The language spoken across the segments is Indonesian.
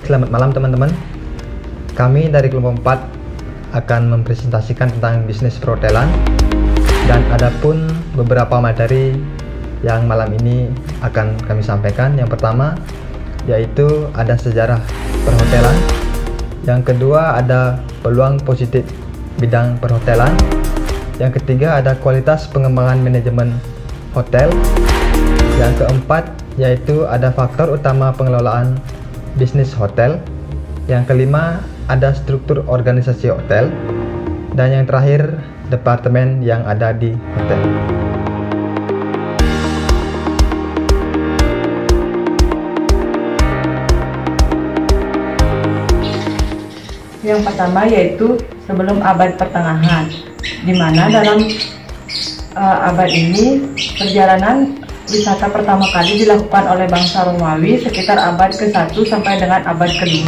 Selamat malam teman-teman. Kami dari kelompok 4 akan mempresentasikan tentang bisnis perhotelan, dan adapun beberapa materi yang malam ini akan kami sampaikan. Yang pertama yaitu ada sejarah perhotelan, yang kedua ada peluang positif bidang perhotelan, yang ketiga ada kualitas pengembangan manajemen hotel, yang keempat yaitu ada faktor utama pengelolaan bisnis hotel, yang kelima ada struktur organisasi hotel, dan yang terakhir departemen yang ada di hotel. Yang pertama yaitu sebelum abad pertengahan, di mana dalam abad ini perjalanan wisata pertama kali dilakukan oleh bangsa Romawi sekitar abad ke-1 sampai dengan abad ke-5.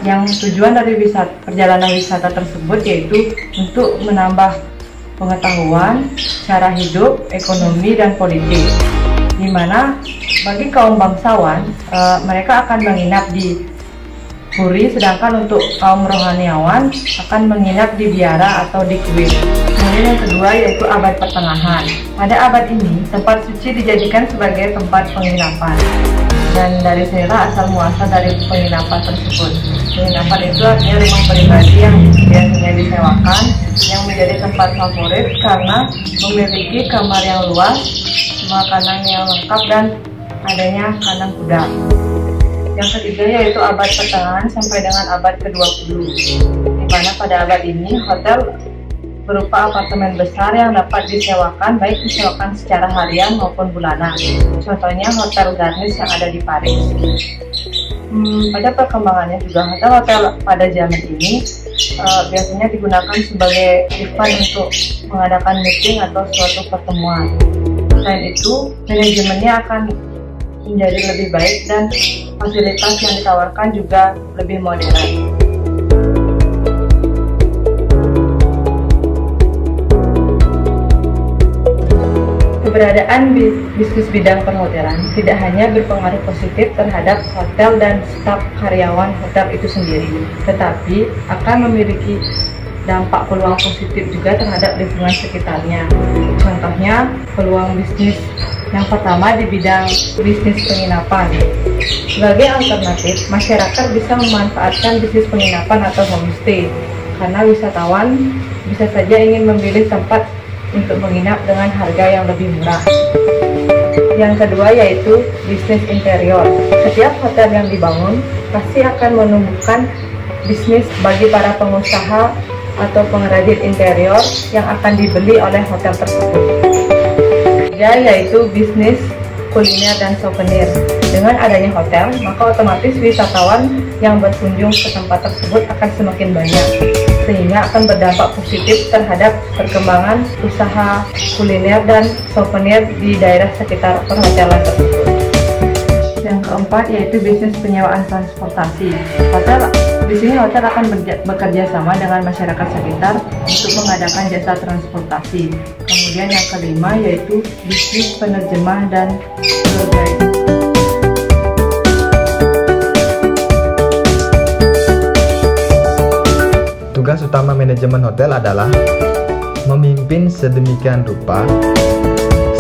Yang tujuan dari perjalanan wisata tersebut yaitu untuk menambah pengetahuan, cara hidup, ekonomi, dan politik. Di mana bagi kaum bangsawan, mereka akan menginap di puri, sedangkan untuk kaum rohaniawan akan menginap di biara atau di kuil. Kemudian yang kedua yaitu abad pertengahan. Pada abad ini, tempat suci dijadikan sebagai tempat penginapan. Dan dari sinilah asal muasal dari penginapan tersebut. Penginapan itu artinya rumah pribadi yang biasanya disewakan, yang menjadi tempat favorit karena memiliki kamar yang luas, makanan yang lengkap, dan adanya kandang kuda. Yang ketiga yaitu abad pertengahan sampai dengan abad ke-20, di mana pada abad ini hotel berupa apartemen besar yang dapat disewakan, baik disewakan secara harian maupun bulanan. Contohnya Hotel Garnish yang ada di Paris. Pada perkembangannya juga hotel-hotel pada zaman ini biasanya digunakan sebagai event untuk mengadakan meeting atau suatu pertemuan. Selain itu, manajemennya akan menjadi lebih baik dan fasilitas yang ditawarkan juga lebih modern. Keberadaan bisnis bidang perhotelan tidak hanya berpengaruh positif terhadap hotel dan staf karyawan hotel itu sendiri, tetapi akan memiliki dampak peluang positif juga terhadap lingkungan sekitarnya. Contohnya, peluang bisnis yang pertama di bidang bisnis penginapan. Sebagai alternatif, masyarakat bisa memanfaatkan bisnis penginapan atau homestay, karena wisatawan bisa saja ingin memilih tempat untuk menginap dengan harga yang lebih murah. Yang kedua yaitu bisnis interior. Setiap hotel yang dibangun pasti akan menumbuhkan bisnis bagi para pengusaha atau pengrajin interior yang akan dibeli oleh hotel tersebut. Yaitu bisnis kuliner dan souvenir. Dengan adanya hotel, maka otomatis wisatawan yang berkunjung ke tempat tersebut akan semakin banyak, sehingga akan berdampak positif terhadap perkembangan usaha kuliner dan souvenir di daerah sekitar perhotelan tersebut. Yang keempat yaitu bisnis penyewaan transportasi. Di sini hotel akan bekerja sama dengan masyarakat sekitar untuk mengadakan jasa transportasi. Kemudian yang kelima yaitu bisnis penerjemah dan tour guide. Tugas utama manajemen hotel adalah memimpin sedemikian rupa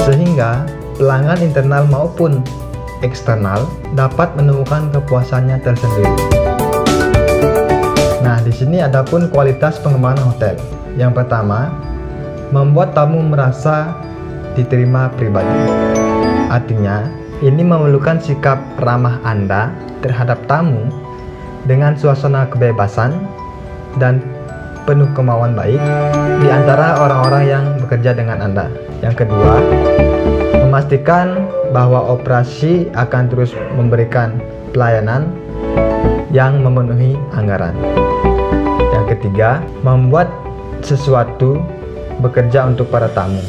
sehingga pelanggan internal maupun eksternal dapat menemukan kepuasannya tersendiri. Nah, di sini adapun kualitas pengembangan hotel. Yang pertama, membuat tamu merasa diterima pribadi. Artinya, ini memerlukan sikap ramah Anda terhadap tamu dengan suasana kebebasan dan penuh kemauan baik di antara orang-orang yang bekerja dengan Anda. Yang kedua, memastikan bahwa operasi akan terus memberikan pelayanan yang memenuhi anggaran. Yang ketiga, membuat sesuatu bekerja untuk para tamu.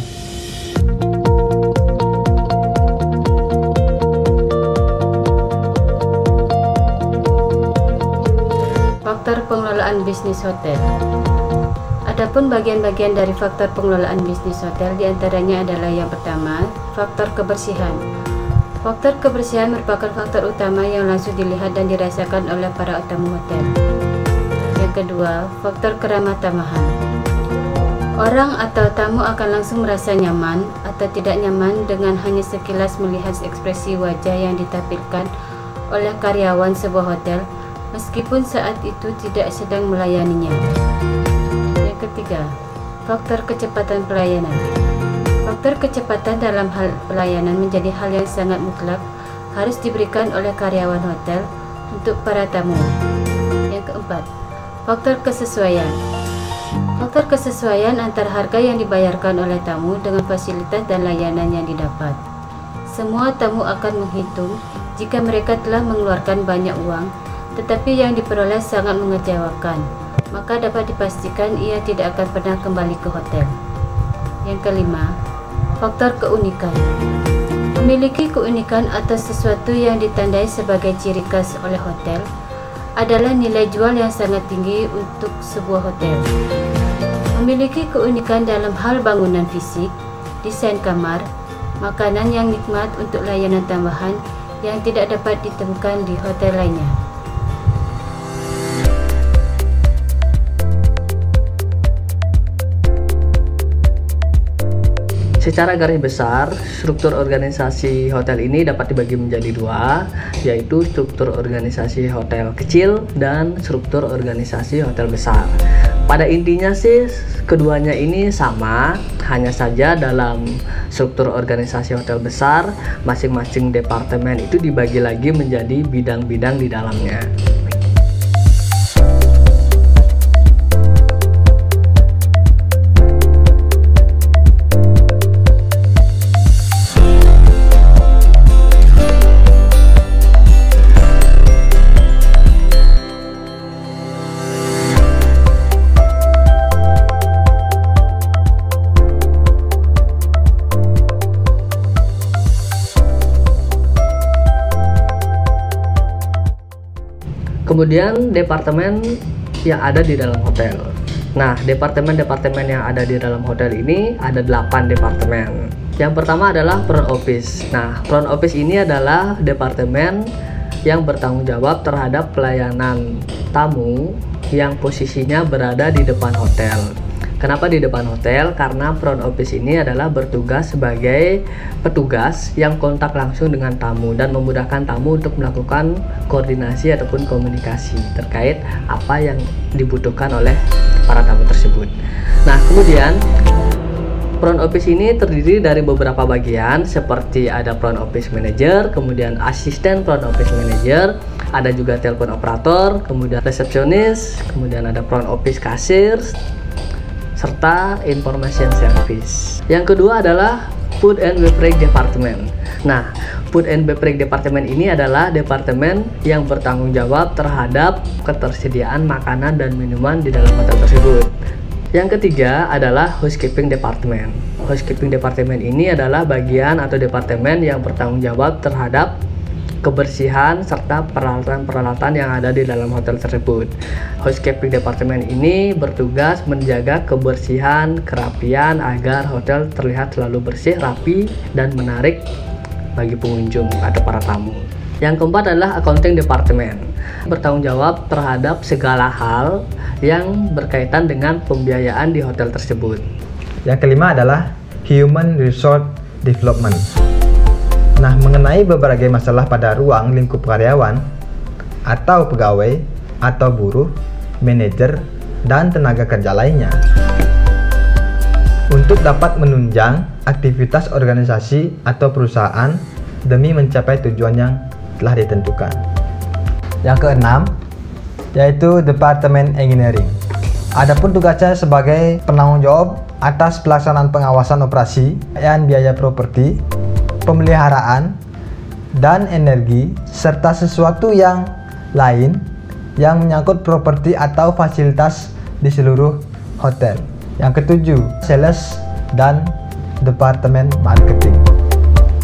Faktor pengelolaan bisnis hotel. Adapun bagian-bagian dari faktor pengelolaan bisnis hotel diantaranya adalah yang pertama, faktor kebersihan. Faktor kebersihan merupakan faktor utama yang langsung dilihat dan dirasakan oleh para tamu hotel. Yang kedua, faktor keramah tamahan. Orang atau tamu akan langsung merasa nyaman atau tidak nyaman dengan hanya sekilas melihat ekspresi wajah yang ditampilkan oleh karyawan sebuah hotel, meskipun saat itu tidak sedang melayaninya. Yang ketiga, faktor kecepatan pelayanan. Faktor kecepatan dalam hal pelayanan menjadi hal yang sangat mutlak harus diberikan oleh karyawan hotel untuk para tamu. Yang keempat, faktor kesesuaian. Faktor kesesuaian antara harga yang dibayarkan oleh tamu dengan fasilitas dan layanan yang didapat. Semua tamu akan menghitung jika mereka telah mengeluarkan banyak uang, tetapi yang diperoleh sangat mengecewakan, maka dapat dipastikan ia tidak akan pernah kembali ke hotel. Yang kelima, faktor keunikan. Memiliki keunikan atau sesuatu yang ditandai sebagai ciri khas oleh hotel adalah nilai jual yang sangat tinggi untuk sebuah hotel. Memiliki keunikan dalam hal bangunan fisik, desain kamar, makanan yang nikmat untuk layanan tambahan yang tidak dapat ditemukan di hotel lainnya. Secara garis besar, struktur organisasi hotel ini dapat dibagi menjadi dua, yaitu struktur organisasi hotel kecil dan struktur organisasi hotel besar. Pada intinya sih, keduanya ini sama, hanya saja dalam struktur organisasi hotel besar, masing-masing departemen itu dibagi lagi menjadi bidang-bidang di dalamnya. Kemudian departemen yang ada di dalam hotel. Nah, departemen-departemen yang ada di dalam hotel ini ada 8 departemen. Yang pertama adalah front office. Nah, front office ini adalah departemen yang bertanggung jawab terhadap pelayanan tamu yang posisinya berada di depan hotel. Kenapa di depan hotel? Karena front office ini adalah bertugas sebagai petugas yang kontak langsung dengan tamu dan memudahkan tamu untuk melakukan koordinasi ataupun komunikasi terkait apa yang dibutuhkan oleh para tamu tersebut. Nah, kemudian front office ini terdiri dari beberapa bagian seperti ada front office manager, kemudian asisten front office manager, ada juga telepon operator, kemudian resepsionis, kemudian ada front office kasir, serta information service. Yang kedua adalah food and beverage department. Nah, food and beverage department ini adalah departemen yang bertanggung jawab terhadap ketersediaan makanan dan minuman di dalam hotel tersebut. Yang ketiga adalah housekeeping department. Housekeeping department ini adalah bagian atau departemen yang bertanggung jawab terhadap kebersihan serta peralatan-peralatan yang ada di dalam hotel tersebut. Housekeeping departemen ini bertugas menjaga kebersihan, kerapian agar hotel terlihat selalu bersih, rapi, dan menarik bagi pengunjung atau para tamu. Yang keempat adalah accounting department, bertanggung jawab terhadap segala hal yang berkaitan dengan pembiayaan di hotel tersebut. Yang kelima adalah human resource development. Nah, mengenai berbagai masalah pada ruang lingkup karyawan atau pegawai atau buruh, manajer, dan tenaga kerja lainnya untuk dapat menunjang aktivitas organisasi atau perusahaan demi mencapai tujuan yang telah ditentukan. Yang keenam yaitu Departemen Engineering. Adapun tugasnya sebagai penanggung jawab atas pelaksanaan pengawasan operasi dan biaya properti, pemeliharaan, dan energi, serta sesuatu yang lain yang menyangkut properti atau fasilitas di seluruh hotel. Yang ketujuh, sales dan departemen marketing,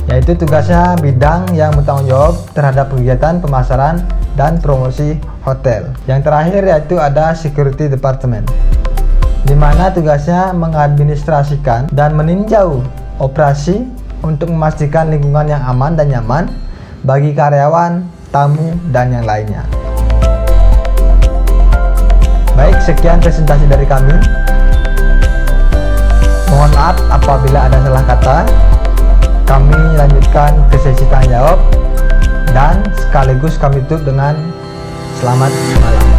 yaitu tugasnya bidang yang bertanggung jawab terhadap kegiatan pemasaran dan promosi hotel. Yang terakhir yaitu ada security department, di mana tugasnya mengadministrasikan dan meninjau operasi untuk memastikan lingkungan yang aman dan nyaman bagi karyawan, tamu, dan yang lainnya. Baik, sekian presentasi dari kami. Mohon maaf apabila ada salah kata. Kami lanjutkan ke sesi tanya jawab dan sekaligus kami tutup dengan selamat malam.